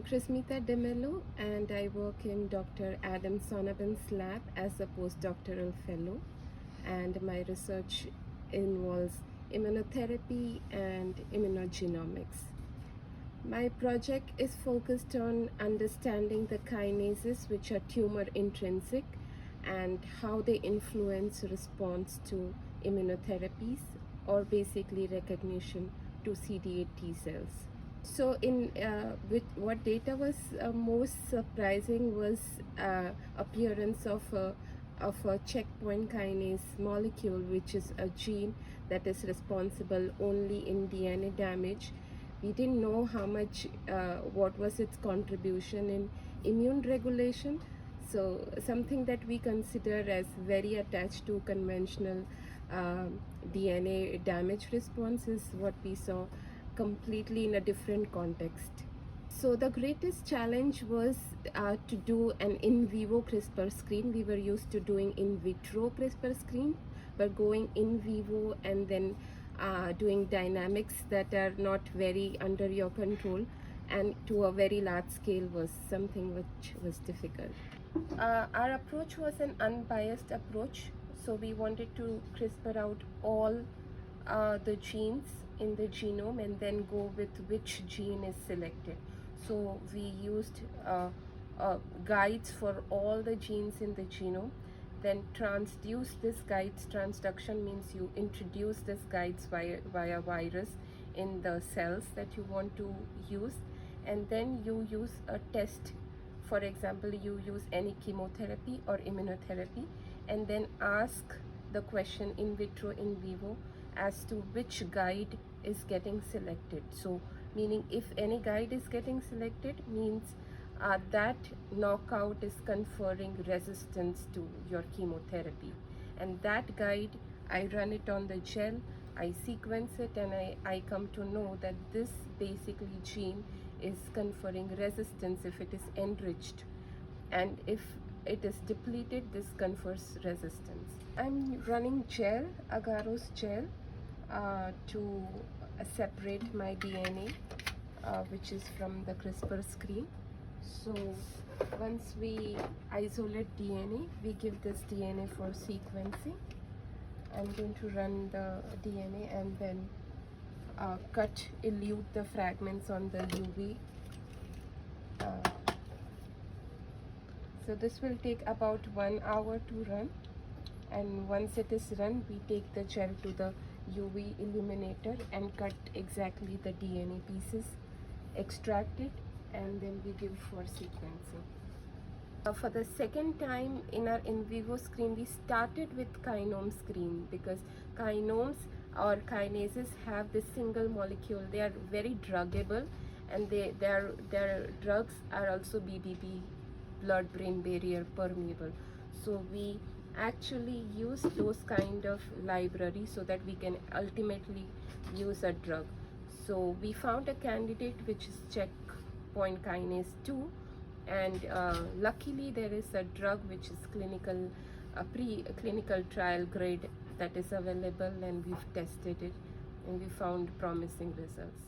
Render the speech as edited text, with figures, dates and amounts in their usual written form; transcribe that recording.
Crismita Dmello and I work in Dr. Adam Sonabin's lab as a postdoctoral fellow, and my research involves immunotherapy and immunogenomics. My project is focused on understanding the kinases which are tumor intrinsic and how they influence response to immunotherapies, or basically recognition to CD8 T cells. So with what data was most surprising was appearance of a checkpoint kinase molecule, which is a gene that is responsible only in DNA damage. We didn't know how much, what was its contribution in immune regulation. So something that we consider as very attached to conventional DNA damage response is what we saw completely in a different context. So the greatest challenge was to do an in vivo CRISPR screen. We were used to doing in vitro CRISPR screen, but going in vivo and then doing dynamics that are not very under your control and to a very large scale was something which was difficult. Our approach was an unbiased approach, so we wanted to CRISPR out all the genes in the genome and then go with which gene is selected. So we used guides for all the genes in the genome, then transduce this guides. Transduction means you introduce this guides via virus in the cells that you want to use, and then you use a test. For example, you use any chemotherapy or immunotherapy and then ask the question in vitro, in vivo, as to which guide is getting selected. So meaning if any guide is getting selected means that knockout is conferring resistance to your chemotherapy, and that guide, I run it on the gel, I sequence it, and I come to know that this basically gene is conferring resistance if it is enriched, and if it is depleted, this confers resistance. I'm running gel, agarose gel, to separate my DNA, which is from the CRISPR screen. So once we isolate DNA, we give this DNA for sequencing. I'm going to run the DNA and then elute the fragments on the UV. So this will take about 1 hour to run, and once it is run, we take the gel to the UV illuminator and cut exactly the DNA pieces, extract it, and then we give for sequencing. For the second time in our in vivo screen, we started with kinome screen because kinomes or kinases have this single molecule. They are very druggable, and their drugs are also BBB, blood-brain barrier permeable. So we actually use those kind of libraries so that we can ultimately use a drug. So we found a candidate which is checkpoint kinase 2, and luckily there is a drug which is pre-clinical trial grade that is available, and we've tested it and we found promising results.